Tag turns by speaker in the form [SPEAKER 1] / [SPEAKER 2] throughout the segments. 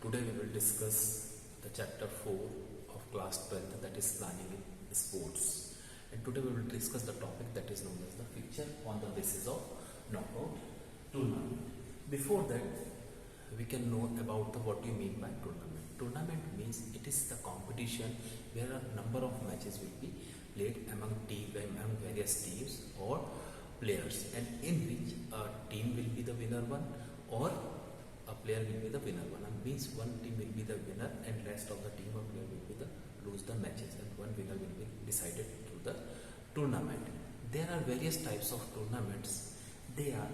[SPEAKER 1] Today we will discuss the chapter 4 of class 12th, that is planning in sports. And today we will discuss the topic that is known as the fixture on the basis of knockout tournament. Before that, we can know about what you mean by tournament. Tournament means it is the competition where a number of matches will be played among various teams or players, and in which a team will be the winner one or a player will be the winner one. And means one team will be the winner and rest of the team or player will be the lose the matches, and one winner will be decided through the tournament. There are various types of tournaments. They are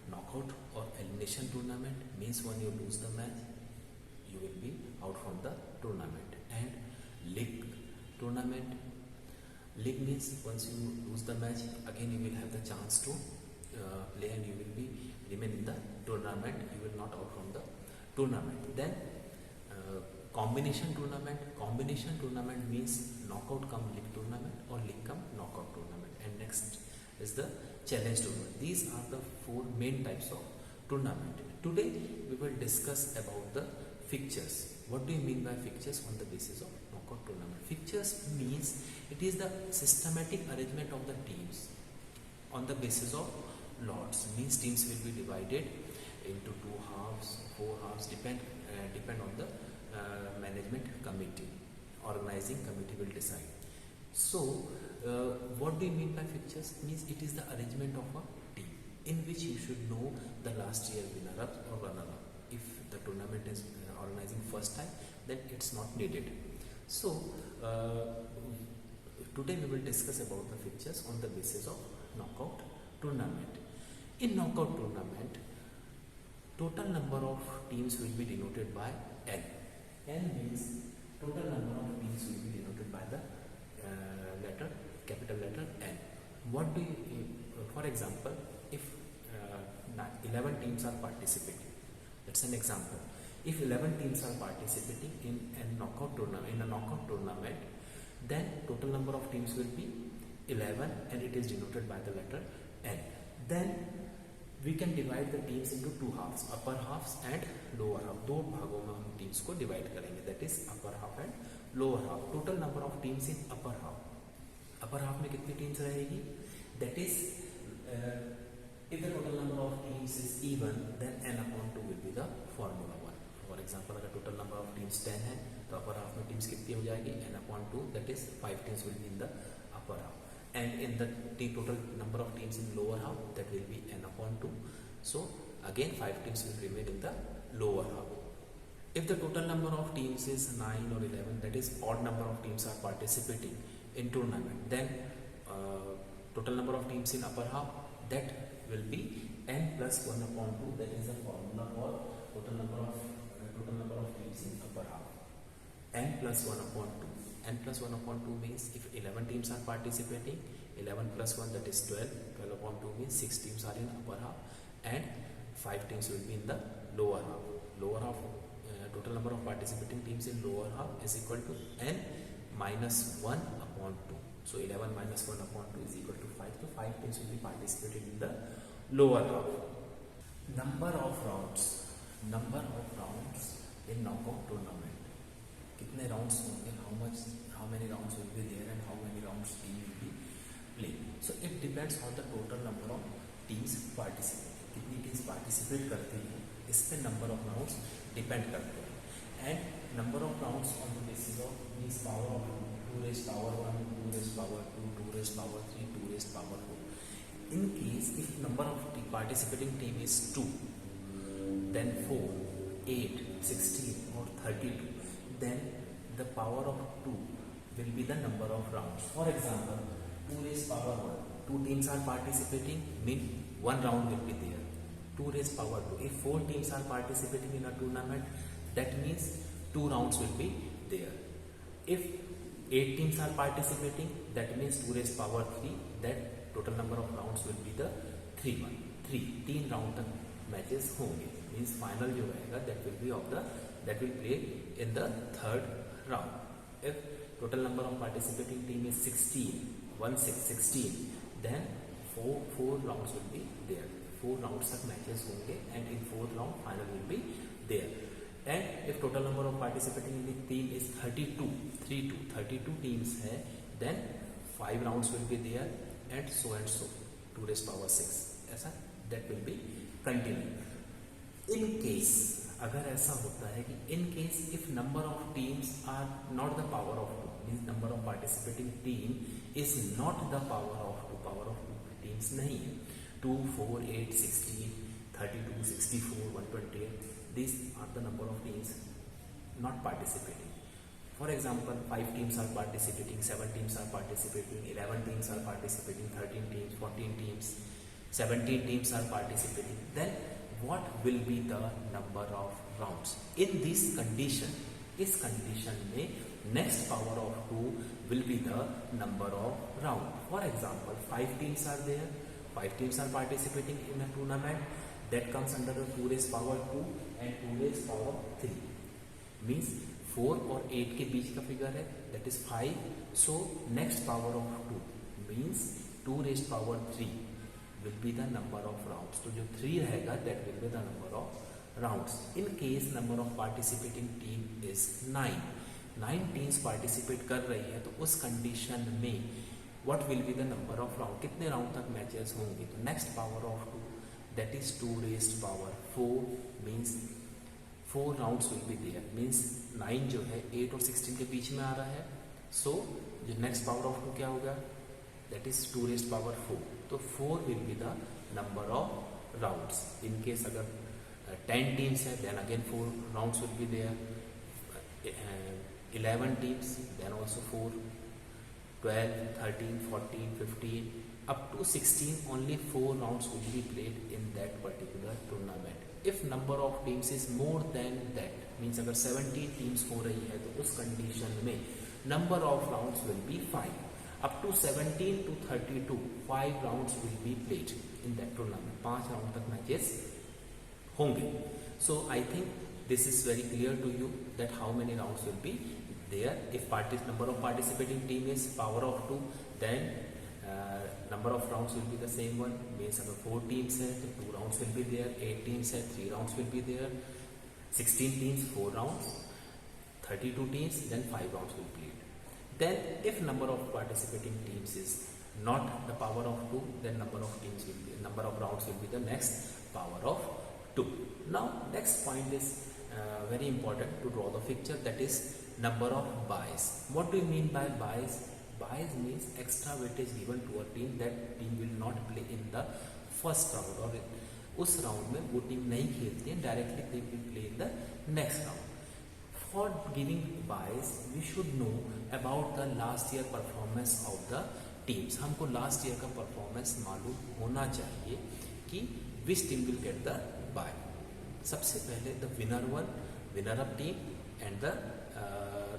[SPEAKER 1] knockout or elimination tournament, means when you lose the match you will be out from the tournament, and league tournament. League means once you lose the match again you will have the chance to play and you will be remain in the tournament, you will not out from the tournament. Then combination tournament. Combination tournament means knockout come league tournament or league come knockout tournament, and next is the challenge tournament. These are the four main types of tournament. Today we will discuss about the fixtures. What do you mean by fixtures on the basis of knockout tournament? Fixtures means it is the systematic arrangement of the teams on the basis of lots. Means teams will be divided into 2 halves, 4 halves, depend on the management committee, organizing committee will decide. So what do you mean by fixtures? Means it is the arrangement of a team in which you should know the last year winner-up or runner-up. If the tournament is organizing first time, then it's not needed. So today we will discuss about the fixtures on the basis of knockout tournament. In knockout tournament, total number of teams will be denoted by N. N means total number of teams will be denoted by the capital letter N. What do you, for example, if 11 teams are participating, that's an example. If 11 teams are participating in a knockout tournament, then total number of teams will be 11 and it is denoted by the letter N. Then we can divide the teams into 2 halves, upper halves and lower half. दो भागों में हम teams को divide करेंगे, that is upper half and lower half. Total number of teams in upper half. Upper half में कितनी teams रहेगी? That is if the total number of teams is even, then n upon 2 will be the formula 1. For example, अगर total number of teams 10 है, तो upper half में teams कितनी हो जाएगी? n upon 2, that is 5 teams will be in the upper half. And in the total number of teams in lower half, that will be n upon 2. So again 5 teams will remain in the lower half. If the total number of teams is 9 or 11, that is odd number of teams are participating in tournament, then total number of teams in upper half, that will be n plus 1 upon 2. That is the formula for total number of teams in upper half. N plus 1 upon 2. N plus 1 upon 2 means if 11 teams are participating, 11 plus 1, that is 12. 12 upon 2 means 6 teams are in upper half and 5 teams will be in the lower half. Lower half, total number of participating teams in lower half is equal to n minus 1 upon 2. So 11 minus 1 upon 2 is equal to 5. So 5 teams will be participating in the lower half. Number of rounds in knockout tournament. कितने rounds होंगे, how many rounds will be there and how many rounds team will be playing. So it depends on the total number of teams participating. कितनी teams participate करती हैं, इस पे number of rounds depend करते हैं. And number of rounds on the basis of means power of 2 raised power 1, 2 raised power 2, 2 raised power 3, 2 raised power 4. In case if number of participating team is 2, then 4, 8, 16 or 32, then the power of 2 will be the number of rounds. For example, 2 raised power 1, 2 teams are participating, means 1 round will be there. 2 raised power 2, if 4 teams are participating in a tournament, that means 2 rounds will be there. If 8 teams are participating, that means 2 raised power 3, that total number of rounds will be the 3 round तक matches होंगे. Means final जो रहेगा that will play in the 3rd round. If total number of participating team is 16, then 4 rounds will be there. 4 rounds तक matches होंगे and in 4th round final will be there. And if total number of participating in the team is 32 teams है, then 5 rounds will be there and so 2 raised power 6 ऐसा that will be continue. In case अगर ऐसा होता है कि in case if number of teams are not the power of 2, means number of participating team is not the power of 2 teams नहीं है, 2, 4, 8, 16, 32, 64, 128, these are the number of teams not participating. For example, 5 teams are participating, 7 teams are participating, 11 teams are participating, 13 teams, 14 teams, 17 teams are participating. Then what will be the number of rounds? In this condition, इस condition में next power of 2 will be the number of round. For example, 5 teams are there, 5 teams are participating in a tournament. That comes under the 2 raised power 2 and 2 raised power 3. Means 4 और 8 के बीच का figure है, that is 5. So next power of 2 means 2 raised power 3 will be the number of rounds. तो जो 3 रहेगा that will be the number of rounds. In case number of participating team is 9. 9 teams participate कर रही है, तो उस condition में what will be the number of round? कितने round तक matches होंगे? तो next power of 2, that is 2 raised power 4, means 4 rounds will be there. Means 9 जो है 8 और 16 के बीच में आ रहा है, so जो next power of 2 क्या होगा? That is 2 raised power 4. तो 4 will be the number of rounds. In case अगर 10 teams है, then again 4 rounds will be there. 11 teams, then also 4. 12, 13, 14, 15, up to 16, only 4 rounds will be played in that particular tournament. If number of teams is more than that, means अगर 17 teams हो रही है, तो उस condition में number of rounds will be 5. Up to 17 to 32, 5 rounds will be played in that tournament. 5 round तक matches होंगे. So I think this is very clear to you that how many rounds will be there. If number of participating team is power of 2, then number of rounds will be the same one. Means अगर 4 teams है तो 2 rounds will be there, 8 teams है 3 rounds will be there, 16 teams 4 rounds, 32 teams then 5 rounds will be played. Then if number of participating teams is not the power of 2, then number of rounds will be the next power of 2. Now next point is very important to draw the picture, that is number of buys. What do you mean by buys? Buys means extra weightage given to a team, that team will not play in the first round, और उस round में वो team नहीं खेलती है, directly they will play in the next round. For giving buys, we should know about the last year performance of the teams. हमको last year का performance मालूम होना चाहिए कि which team will get the buy. सबसे पहले the winner-up team and the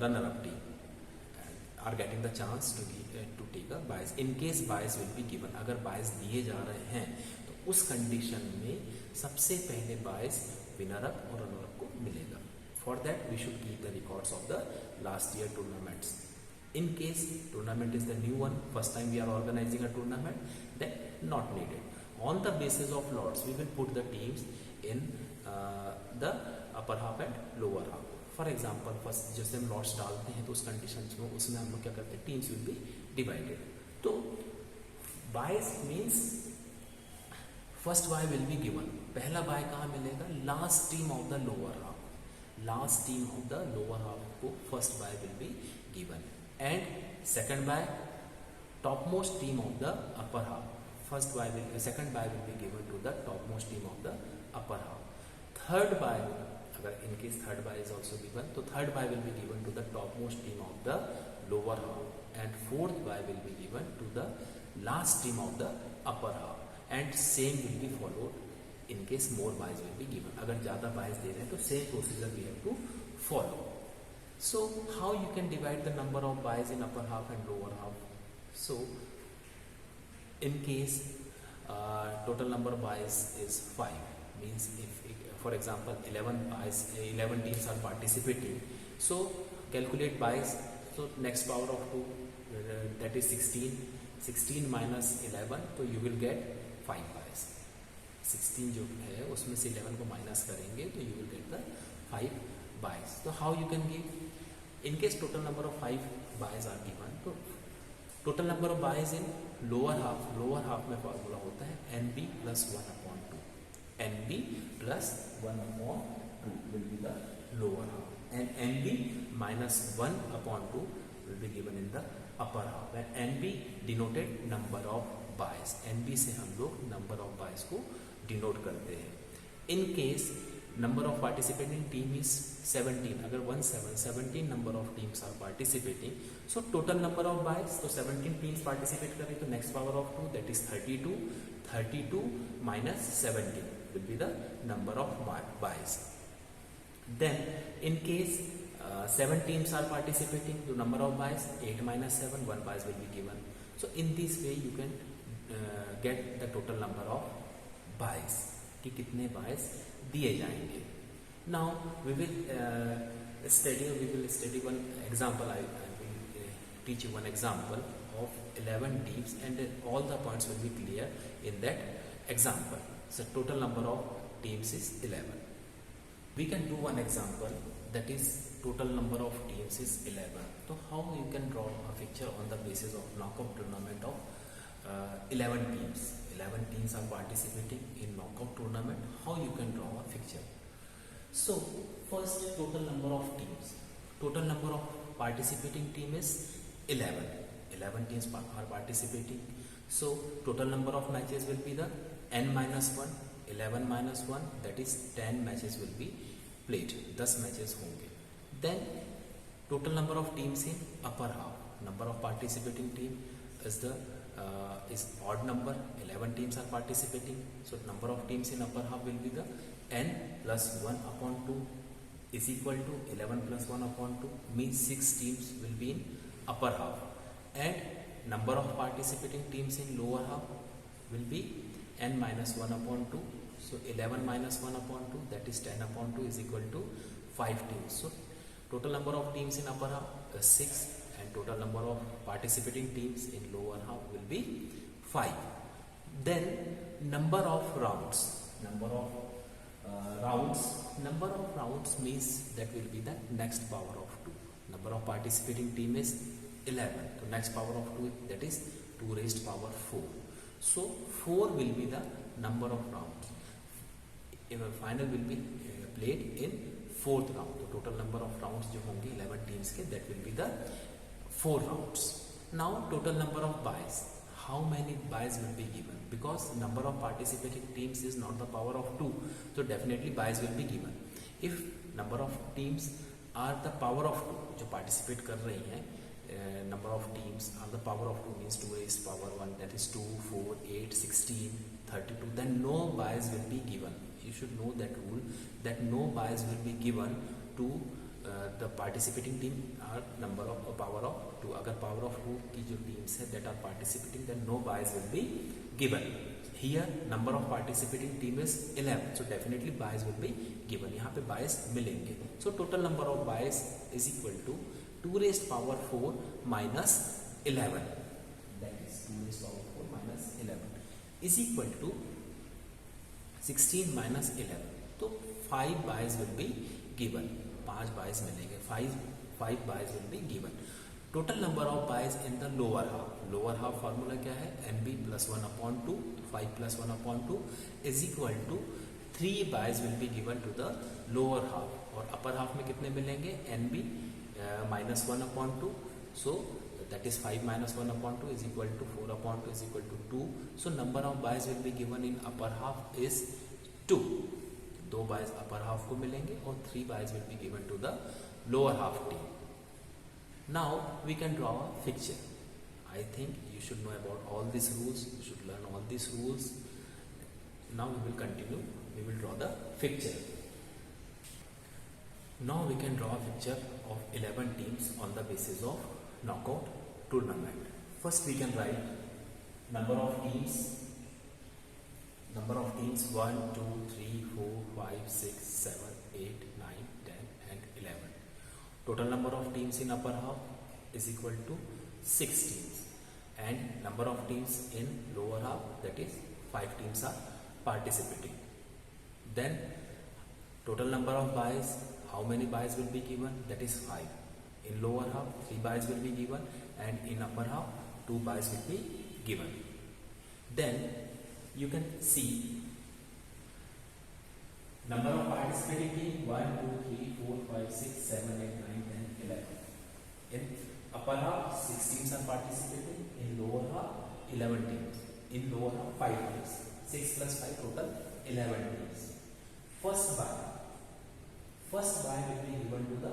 [SPEAKER 1] runner-up team are getting the chance to take a buys. In case buys will be given, अगर buys दिए जा रहे हैं तो उस condition में सबसे पहले buys winner-up और runner-up को मिलेगा. For that we should keep the records of the last year tournaments. In case tournament is the new one, first time we are organizing a tournament, then not needed. On the basis of lots, we will put the teams in the upper half and lower half. For example first जैसे हम lots डालते हैं तो उस condition में उसमें हम लोग क्या करते हैं, टीम्स विल बी डिवाइडेड. तो byes means first bye will be given. पहला बाय कहाँ मिलेगा? Last team of the lower half. Last team of the lower half को first bye will be given. And second bye top most team of the upper half. Second bye will be given to the top most team of the upper half. Third bye, अगर in case third buy is also given, तो third buy will be given to the topmost team of the lower half, and fourth buy will be given to the last team of the upper half, and same will be followed in case more buys will be given. अगर ज़्यादा buys दे रहे हैं तो same procedure we have to follow. So how you can divide the number of buys in upper half and lower half? So in case total number of buys is 5, means if for example 11 teams are participating, so calculate buys. So next power of 2, that is 16 minus 11, तो you will get 5 buys. 16 जो है उसमें से 11 को minus करेंगे तो you will get the 5 buys. So how you can give? In case total number of 5 buys are given, तो total number of buys in lower half में फॉर्मूला होता है NB plus 1 upon 2. NB plus 1 upon 2 will be the lower half, and NB minus 1 upon 2 will be given in the upper half. And NB denoted number of buys. NB से हम लोग number of buys को denote करते हैं. In case number of participating team is 17, अगर 17 number of teams are participating, so total number of buys, तो 17 teams participate करें तो next power of 2, that is 32 minus 17 will be the number of buys. Then in case 7 teams are participating, the number of buys 8 minus 7, 1 buys will be given. So in this way you can get the total number of buys, कि कितने buys दिए जाएंगे. Now we will study one example. I will teach you one example of 11 teams, and all the points will be clear in that example. So total number of teams is 11. We can do one example, that is total number of teams is 11. So how you can draw a picture on the basis of knockout tournament of 11 teams. 11 teams are participating in knockout tournament. How you can draw a picture? So first, total number of teams. Total number of participating team is 11. 11 teams are participating. So total number of matches will be the n minus 1. 11 minus 1, that is 10 matches will be played. 10 matches होंगे. Then total number of teams in upper half. Number of participating team is is odd number. 11 teams are participating. So number of teams in upper half will be the n plus 1 upon 2 is equal to 11 plus 1 upon 2, means 6 teams will be in upper half, and number of participating teams in lower half will be n minus 1 upon 2. So 11 minus 1 upon 2, that is 10 upon 2 is equal to 5 teams. So total number of teams in upper half is 6, and total number of participating teams in lower half will be 5. Then number of rounds. Number of rounds means that will be the next power of 2. Number of participating team is 11. So next power of 2, that is 2 raised power 4. So 4 will be the number of rounds. Final will be played in 4th round. The total number of rounds जो होंगे 11 teams के, that will be the 4 rounds. Now total number of buys. How many buys will be given? Because number of participating teams is not the power of 2, so definitely buys will be given. If number of teams are the power of 2, जो participate कर रही हैं, number of teams are the power of 2 means 2 raised power 1, that is 2, 4, 8, 16, 32, then no buys will be given. You should know that rule, that no buys will be given to the participating team are number of power of 2. अगर power of 2 की जो teams है that are participating, then no buys will be given. Here number of participating team is 11, so definitely buys will be given. यहाँ पे buys मिलेंगे. So total number of buys is equal to 2 raised power 4 minus 11. That is 2 raised power 4 minus 11 is equal to 16 minus 11. तो 5 buys will be given. 5 buys मिलेंगे. 5 buys will be given. Total number of buys in the lower half. Lower half formula क्या है? NB plus 1 upon 2. 5 plus 1 upon 2 is equal to 3 buys will be given to the lower half. और upper half में कितने मिलेंगे? NB minus 1 upon 2. So that is 5 minus 1 upon 2 is equal to 4 upon 2 is equal to 2. So number of buys will be given in upper half is 2. 2 buys upper half को मिलेंगे और 3 buys will be given to the lower half team. Now we can draw a fixture. I think you should know about all these rules. You should learn all these rules. Now we will continue. We will draw the fixture. Now we can draw a picture of 11 teams on the basis of knockout tournament. First we can write number of teams. Number of teams 1, 2, 3, 4, 5, 6, 7, 8, 9, 10 and 11. Total number of teams in upper half is equal to 6 teams, and number of teams in lower half, that is 5 teams are participating. Then total number of buys, how many buys will be given? That is 5. In lower half 3 buys will be given, and in upper half 2 buys will be given. Then you can see number of participating team 1, 2, 3, 4, 5, 6, 7, 8, 9, 10, 11. In upper half 6 teams are participating. In lower half 11 teams. In lower half 5 teams. 6 plus 5 total 11 teams. First buy will be given to the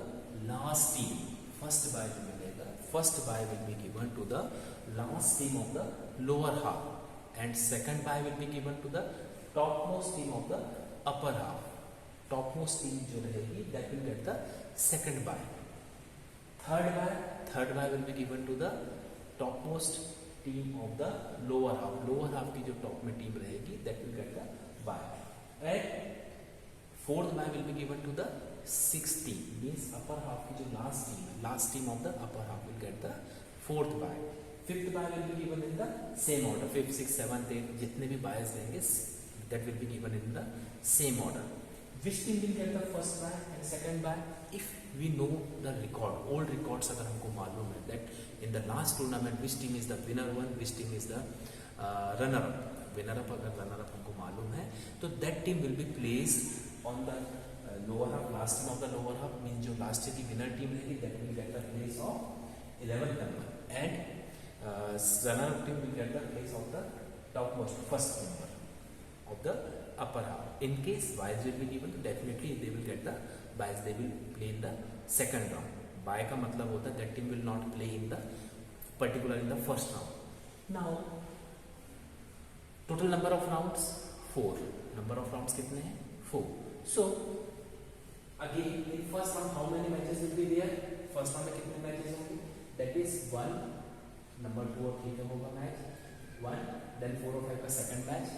[SPEAKER 1] last team. First buy will be given to the last team of the lower half, and second buy will be given to the topmost team of the upper half. Topmost team जो रहेगी that will get the second buy. Third buy will be given to the topmost team of the lower half. Lower half की जो top में team रहेगी that will get the buy. And fourth buy will be given to the sixth team, means upper half की जो last team of the upper half will get the fourth buy. Fifth buy will be given in the same order. 5th, 6th, 7th, 8th जितने भी buys रहेंगे that will be given in the same order. Which team will get the first buy and second buy? If we know the record, old records अगर हमको मालूम है that in the last tournament which team is the winner one, which team is the runner up. Winner up अगर runner up हमको मालूम है तो that team will be placed on the lower half. Last team of the lower half means जो last year की winner team रहेगी that will get the place of 11th number, and runner up team will get the place of the topmost first number of the upper half. In case buys will be given, definitely they will get the buys. They will play in the second round. Buy का मतलब होता है that team will not play in the particular in the first round. Now total number of rounds 4. Number of rounds कितने हैं? 4. So again in first round how many matches will be there? First round में कितने matches होंगे? That is 1. Number 2 और 3 का होगा match 1. Then 4 और 5 का second match.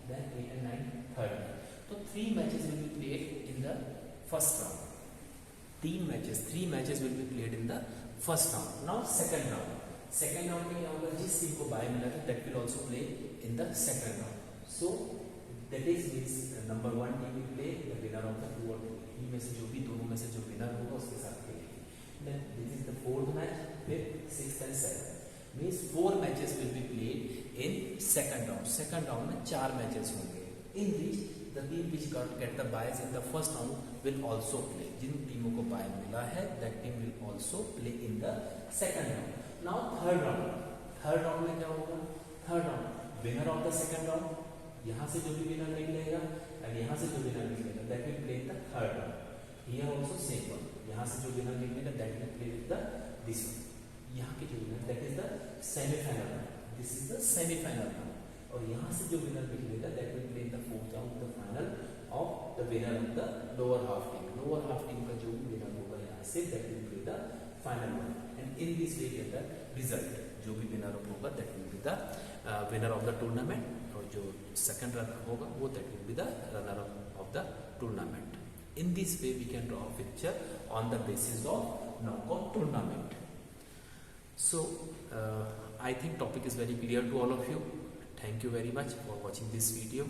[SPEAKER 1] Then 8 and 9 third match. So 3 matches will be played in the first round. 3 matches will be played in the first round. Now second round. Second round में क्या होगा? जिस team को bye मिला था that will also play in the second round. So that is means number 1 team will play the winner of the 2 और 3 में से जो भी दोनों में से जो winner होगा उसके साथ खेलेगी. Then this is the fourth match with 6th and 7th. Means 4 matches will be played in second round. Second round में 4 matches होंगे. In which the team which get the buys in the first round will also play. जिन टीमों को buy मिला है that team will also play in the second round. Now third round में क्या होगा? Third round winner of the second round, यहाँ से जो भी winner निकलेगा and यहाँ से जो winner निकलेगा that will play in the third round. Here also same one. यहाँ से जो winner निकलेगा that will play with the this one. यहाँ के जो winner that is the semi-final round. This is the semi-final round. और यहाँ से जो winner निकलेगा that will play in the fourth round, the final of the winner of the lower half team. Lower half team का जो भी winner होगा यहाँ से that will play the final one. And in this way get the result. जो भी winner होगा that will be the winner of the tournament. और जो second runner होगा वो that will be the runner of the tournament. In this way we can draw a picture on the basis of knockout tournament. So I think topic is very clear to all of you. Thank you very much for watching this video.